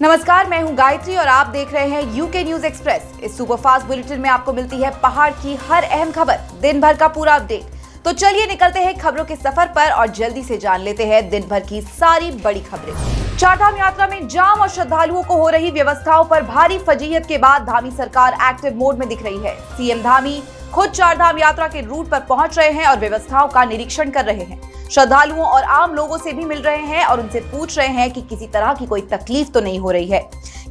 नमस्कार, मैं हूं गायत्री और आप देख रहे हैं यूके न्यूज एक्सप्रेस। इस सुपरफास्ट बुलेटिन में आपको मिलती है पहाड़ की हर अहम खबर, दिन भर का पूरा अपडेट। तो चलिए निकलते हैं खबरों के सफर पर और जल्दी से जान लेते हैं दिन भर की सारी बड़ी खबरें। चारधाम यात्रा में जाम और श्रद्धालुओं को हो रही व्यवस्थाओं पर भारी फजीहत के बाद धामी सरकार एक्टिव मोड में दिख रही है। सीएम धामी खुद चारधाम यात्रा के रूट पर पहुंच रहे हैं और व्यवस्थाओं का निरीक्षण कर रहे हैं। श्रद्धालुओं और आम लोगों से भी मिल रहे हैं और उनसे पूछ रहे हैं कि किसी तरह की कोई तकलीफ तो नहीं हो रही है।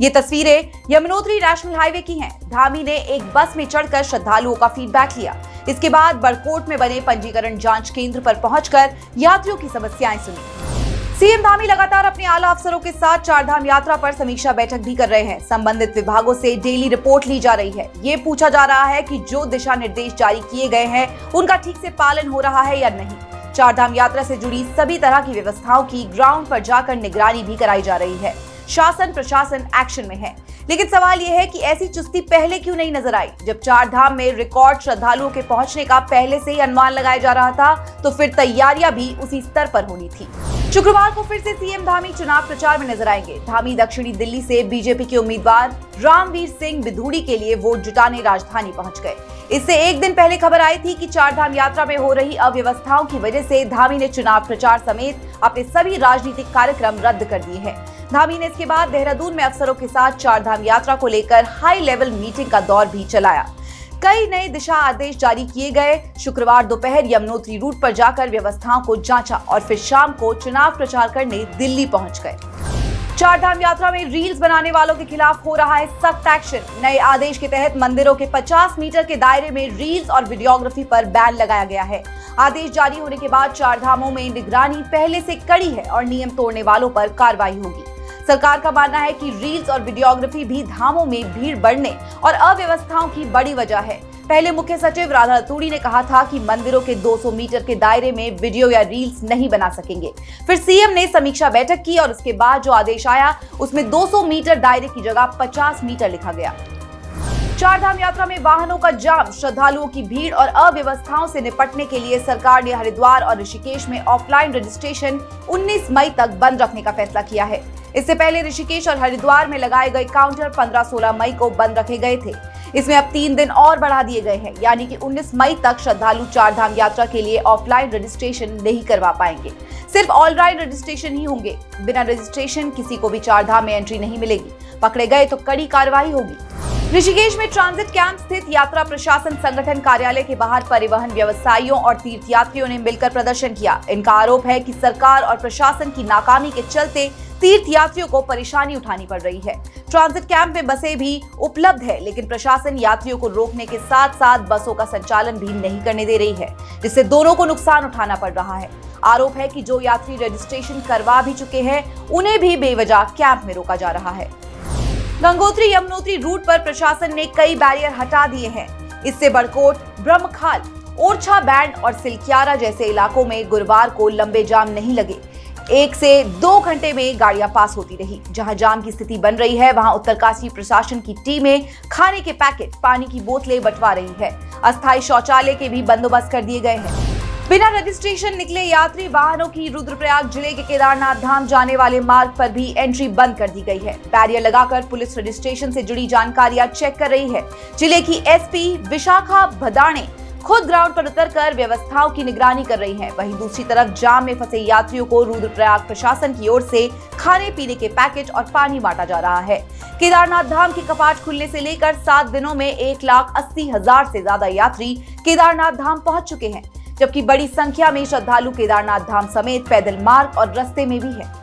ये तस्वीरें यमुनोत्री नेशनल हाईवे की हैं। धामी ने एक बस में चढ़कर श्रद्धालुओं का फीडबैक लिया। इसके बाद बड़कोट में बने पंजीकरण जांच केंद्र पर पहुंचकर यात्रियों की समस्याएं सुनी। सीएम धामी लगातार अपने आला अफसरों के साथ चारधाम यात्रा पर समीक्षा बैठक भी कर रहे हैं। संबंधित विभागों से डेली रिपोर्ट ली जा रही है। ये पूछा जा रहा है कि जो दिशा निर्देश जारी किए गए हैं उनका ठीक से पालन हो रहा है या नहीं। चारधाम यात्रा से जुड़ी सभी तरह की व्यवस्थाओं की ग्राउंड पर जाकर निगरानी भी कराई जा रही है। शासन प्रशासन एक्शन में है, लेकिन सवाल यह है कि ऐसी चुस्ती पहले क्यों नहीं नजर आई। जब चारधाम में रिकॉर्ड श्रद्धालुओं के पहुंचने का पहले से ही अनुमान लगाया जा रहा था तो फिर तैयारियां भी उसी स्तर पर होनी थी। शुक्रवार को फिर से सीएम धामी चुनाव प्रचार में नजर आएंगे। धामी दक्षिणी दिल्ली से बीजेपी के उम्मीदवार रामवीर सिंह बिधूड़ी के लिए वोट जुटाने राजधानी पहुंच गए। इससे एक दिन पहले खबर आई थी कि चारधाम यात्रा में हो रही अव्यवस्थाओं की वजह से धामी ने चुनाव प्रचार समेत अपने सभी राजनीतिक कार्यक्रम रद्द कर दिए हैं। धामी ने इसके बाद देहरादून में अफसरों के साथ चारधाम यात्रा को लेकर हाई लेवल मीटिंग का दौर भी चलाया। कई नए दिशा आदेश जारी किए गए। शुक्रवार दोपहर यमुनोत्री रूट पर जाकर व्यवस्थाओं को जांचा और फिर शाम को चुनाव प्रचार करने दिल्ली पहुंच गए। चारधाम यात्रा में रील्स बनाने वालों के खिलाफ हो रहा है सख्त एक्शन। नए आदेश के तहत मंदिरों के 50 मीटर के दायरे में रील्स और वीडियोग्राफी पर बैन लगाया गया है। आदेश जारी होने के बाद चारधामों में निगरानी पहले से कड़ी है और नियम तोड़ने वालों पर कार्रवाई होगी। सरकार का मानना है कि रील्स और वीडियोग्राफी भी धामों में भीड़ बढ़ने और अव्यवस्थाओं की बड़ी वजह है। पहले मुख्य सचिव राधा रतूड़ी ने कहा था कि मंदिरों के 200 मीटर के दायरे में वीडियो या रील्स नहीं बना सकेंगे। फिर सीएम ने समीक्षा बैठक की और उसके बाद जो आदेश आया उसमें 200 मीटर दायरे की जगह 50 मीटर लिखा गया। चारधाम यात्रा में वाहनों का जाम, श्रद्धालुओं की भीड़ और अव्यवस्थाओं से निपटने के लिए सरकार ने हरिद्वार और ऋषिकेश में ऑफलाइन रजिस्ट्रेशन 19 मई तक बंद रखने का फैसला किया है। इससे पहले ऋषिकेश और हरिद्वार में लगाए गए काउंटर 15-16 मई को बंद रखे गए थे। इसमें अब 3 दिन और बढ़ा दिए गए हैं, यानी कि 19 मई तक श्रद्धालु चारधाम यात्रा के लिए ऑफलाइन रजिस्ट्रेशन नहीं करवा पाएंगे। सिर्फ ऑनलाइन रजिस्ट्रेशन ही होंगे। बिना रजिस्ट्रेशन किसी को भी चारधाम में एंट्री नहीं मिलेगी। पकड़े गए तो कड़ी कार्रवाई होगी। ऋषिकेश में ट्रांजिट कैंप स्थित यात्रा प्रशासन संगठन कार्यालय के बाहर परिवहन व्यवसायियों और तीर्थयात्रियों ने मिलकर प्रदर्शन किया। इनका आरोप है कि सरकार और प्रशासन की नाकामी के चलते तीर्थयात्रियों को परेशानी उठानी पड़ रही है। ट्रांजिट कैंप में बसें भी उपलब्ध है, लेकिन प्रशासन यात्रियों को रोकने के साथ साथ बसों का संचालन भी नहीं करने दे रही है, जिससे दोनों को नुकसान उठाना पड़ रहा है। आरोप है कि जो यात्री रजिस्ट्रेशन करवा भी चुके हैं उन्हें भी बेवजह कैंप में रोका जा रहा है। गंगोत्री यमुनोत्री रूट पर प्रशासन ने कई बैरियर हटा दिए हैं। इससे बड़कोट, ब्रह्मखाल, ओरछा बैंड और सिलक्यारा जैसे इलाकों में गुरुवार को लंबे जाम नहीं लगे। 1 से 2 घंटे में गाड़ियां पास होती रही। जहां जाम की स्थिति बन रही है वहां उत्तरकाशी प्रशासन की टीमें खाने के पैकेट, पानी की बोतलें बंटवा रही है। अस्थायी शौचालय के भी बंदोबस्त कर दिए गए हैं। बिना रजिस्ट्रेशन निकले यात्री वाहनों की रुद्रप्रयाग जिले के केदारनाथ धाम जाने वाले मार्ग पर भी एंट्री बंद कर दी गई है। बैरियर लगाकर पुलिस रजिस्ट्रेशन से जुड़ी जानकारियां चेक कर रही है। जिले की एसपी विशाखा भदाणे खुद ग्राउंड पर उतरकर व्यवस्थाओं की निगरानी कर रही हैं। वहीं दूसरी तरफ जाम में फंसे यात्रियों को रुद्रप्रयाग प्रशासन की ओर से खाने पीने के पैकेट और पानी बांटा जा रहा है। केदारनाथ धाम के कपाट खुलने से लेकर 7 दिनों में 1,80,000 से ज्यादा यात्री केदारनाथ धाम पहुंच चुके हैं, जबकि बड़ी संख्या में श्रद्धालु केदारनाथ धाम समेत पैदल मार्ग और रास्ते में भी है।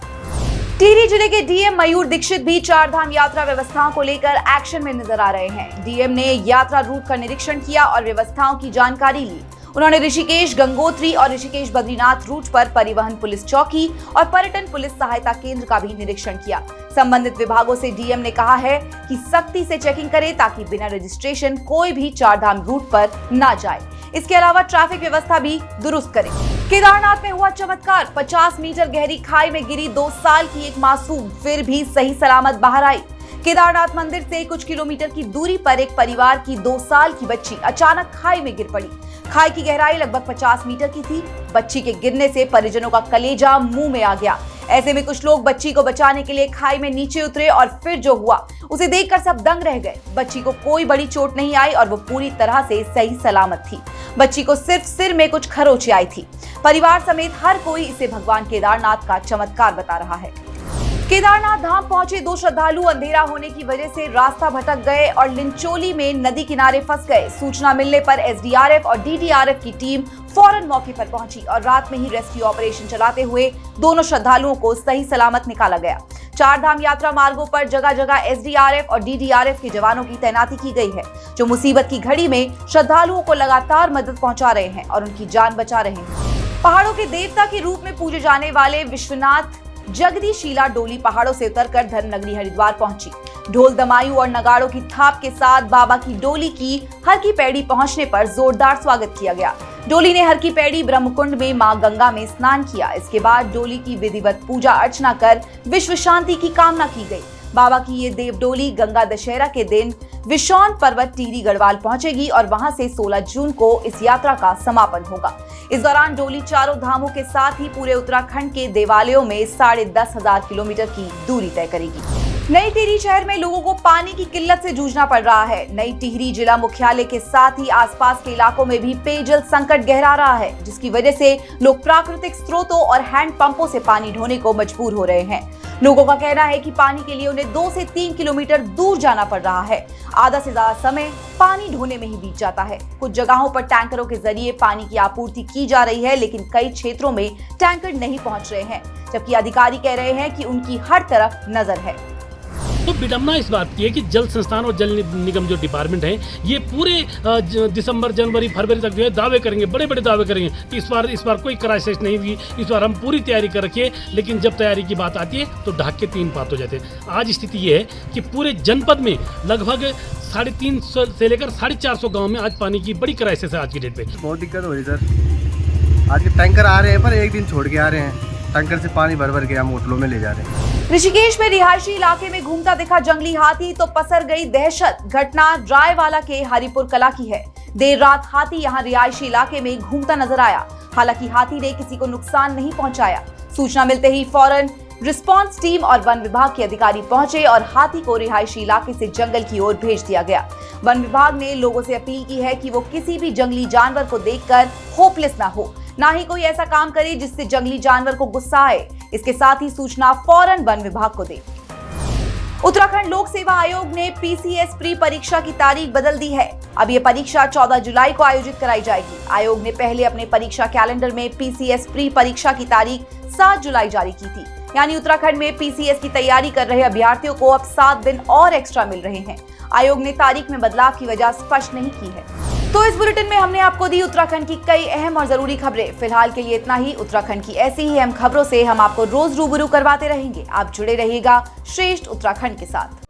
टिहरी जिले के डीएम मयूर दीक्षित भी चारधाम यात्रा व्यवस्थाओं को लेकर एक्शन में नजर आ रहे हैं। डीएम ने यात्रा रूट का निरीक्षण किया और व्यवस्थाओं की जानकारी ली। उन्होंने ऋषिकेश गंगोत्री और ऋषिकेश बद्रीनाथ रूट पर परिवहन पुलिस चौकी और पर्यटन पुलिस सहायता केंद्र का भी निरीक्षण किया। संबंधित विभागों से डीएम ने कहा है कि सख्ती से चेकिंग करें ताकि बिना रजिस्ट्रेशन कोई भी चारधाम रूट पर न जाए। इसके अलावा ट्रैफिक व्यवस्था भी दुरुस्त करें। केदारनाथ में हुआ चमत्कार। 50 मीटर गहरी खाई में गिरी 2 साल की एक मासूम फिर भी सही सलामत बाहर आई। केदारनाथ मंदिर से कुछ किलोमीटर की दूरी पर एक परिवार की 2 साल की बच्ची अचानक खाई में गिर पड़ी। खाई की गहराई लगभग 50 मीटर की थी। बच्ची के गिरने से परिजनों का कलेजा मुंह में आ गया। ऐसे में कुछ लोग बच्ची को बचाने के लिए खाई में नीचे उतरे और फिर जो हुआ उसे देखकर सब दंग रह गए। बच्ची को कोई बड़ी चोट नहीं आई और वो पूरी तरह से सही सलामत थी। बच्ची को सिर्फ सिर में कुछ खरोंचें आई थी। परिवार समेत हर कोई इसे भगवान केदारनाथ का चमत्कार बता रहा है। केदारनाथ धाम पहुंचे 2 श्रद्धालु अंधेरा होने की वजह से रास्ता भटक गए और लिंचोली में नदी किनारे फंस गए। सूचना मिलने पर एसडीआरएफ और डीडीआरएफ की टीम फौरन मौके पर पहुंची और रात में ही रेस्क्यू ऑपरेशन चलाते हुए दोनों श्रद्धालुओं को सही सलामत निकाला गया। 4 धाम यात्रा मार्गों पर जगह जगह एसडीआरएफ और डीडीआरएफ के जवानों की तैनाती की गई है, जो मुसीबत की घड़ी में श्रद्धालुओं को लगातार मदद पहुंचा रहे हैं और उनकी जान बचा रहे हैं। पहाड़ों के देवता के रूप में पूजे जाने वाले विश्वनाथ जगदीशिला डोली पहाड़ों से उतरकर धर्मनगरी हरिद्वार पहुंची। ढोल दमायूं और नगाड़ों की थाप के साथ बाबा की डोली की हर की पैड़ी पहुंचने पर जोरदार स्वागत किया गया। डोली ने हर की पैड़ी ब्रह्मकुंड में मां गंगा में स्नान किया। इसके बाद डोली की विधिवत पूजा अर्चना कर विश्व शांति की कामना की गई। बाबा की ये देव डोली गंगा दशहरा के दिन विशौन पर्वत टिहरी गढ़वाल पहुंचेगी और वहां से 16 जून को इस यात्रा का समापन होगा। इस दौरान डोली चारों धामों के साथ ही पूरे उत्तराखंड के देवालयों में 10,500 किलोमीटर की दूरी तय करेगी। नई टिहरी शहर में लोगों को पानी की किल्लत से जूझना पड़ रहा है। नई टिहरी जिला मुख्यालय के साथ ही आसपास के इलाकों में भी पेयजल संकट गहरा रहा है, जिसकी वजह से लोग प्राकृतिक स्रोतों और हैंडपंपों से पानी ढोने को मजबूर हो रहे हैं। लोगों का कहना है कि पानी के लिए उन्हें 2 से 3 किलोमीटर दूर जाना पड़ रहा है। आधा से ज्यादा समय पानी ढोने में ही बीत जाता है। कुछ जगहों पर टैंकरों के जरिए पानी की आपूर्ति की जा रही है, लेकिन कई क्षेत्रों में टैंकर नहीं पहुंच रहे हैं, जबकि अधिकारी कह रहे हैं कि उनकी हर तरफ नजर है। तो विडम्बना इस बात की है कि जल संस्थान और जल निगम जो डिपार्टमेंट है, ये पूरे दिसंबर जनवरी फरवरी तक जो है दावे करेंगे, बड़े बड़े दावे करेंगे कि इस बार कोई क्राइसिस नहीं हुई, इस बार हम पूरी तैयारी कर रखिए। लेकिन जब तैयारी की बात आती है तो ढाक के 3 पात हो जाते हैं। आज स्थिति ये है कि पूरे जनपद में लगभग 350 से लेकर 450 गाँव में आज पानी की बड़ी क्राइसिस है आज की डेट पे। बहुत दिक्कत हो रही सर। आज के टैंकर आ रहे हैं पर एक दिन छोड़ के आ रहे हैं। टैंकर से पानी भर के हम होटलों में ले जा रहे हैं। ऋषिकेश में रिहायशी इलाके में घूमता दिखा जंगली हाथी तो पसर गई दहशत। घटना रायवाला के हरिपुर कला की है। देर रात हाथी यहां रिहायशी इलाके में घूमता नजर आया। हालांकि हाथी ने किसी को नुकसान नहीं पहुंचाया। सूचना मिलते ही फौरन रिस्पांस टीम और वन विभाग के अधिकारी पहुंचे और हाथी को रिहायशी इलाके से जंगल की ओर भेज दिया गया। वन विभाग ने लोगों से अपील की है कि वो किसी भी जंगली जानवर को देखकर होपलेस ना हो, ना ही कोई ऐसा काम करे जिससे जंगली जानवर को गुस्सा आए। इसके साथ ही सूचना फौरन वन विभाग को दे। उत्तराखंड लोक सेवा आयोग ने पीसीएस प्री परीक्षा की तारीख बदल दी है। अब ये परीक्षा 14 जुलाई को आयोजित कराई जाएगी। आयोग ने पहले अपने परीक्षा कैलेंडर में पीसीएस प्री परीक्षा की तारीख 7 जुलाई जारी की थी। यानी उत्तराखंड में पीसीएस की तैयारी कर रहे अभ्यर्थियों को अब 7 दिन और एक्स्ट्रा मिल रहे हैं। आयोग ने तारीख में बदलाव की वजह स्पष्ट नहीं की है। तो इस बुलेटिन में हमने आपको दी उत्तराखंड की कई अहम और जरूरी खबरें। फिलहाल के लिए इतना ही। उत्तराखंड की ऐसी ही अहम खबरों से हम आपको रोज रूबरू करवाते रहेंगे। आप जुड़े रहिएगा श्रेष्ठ उत्तराखंड के साथ।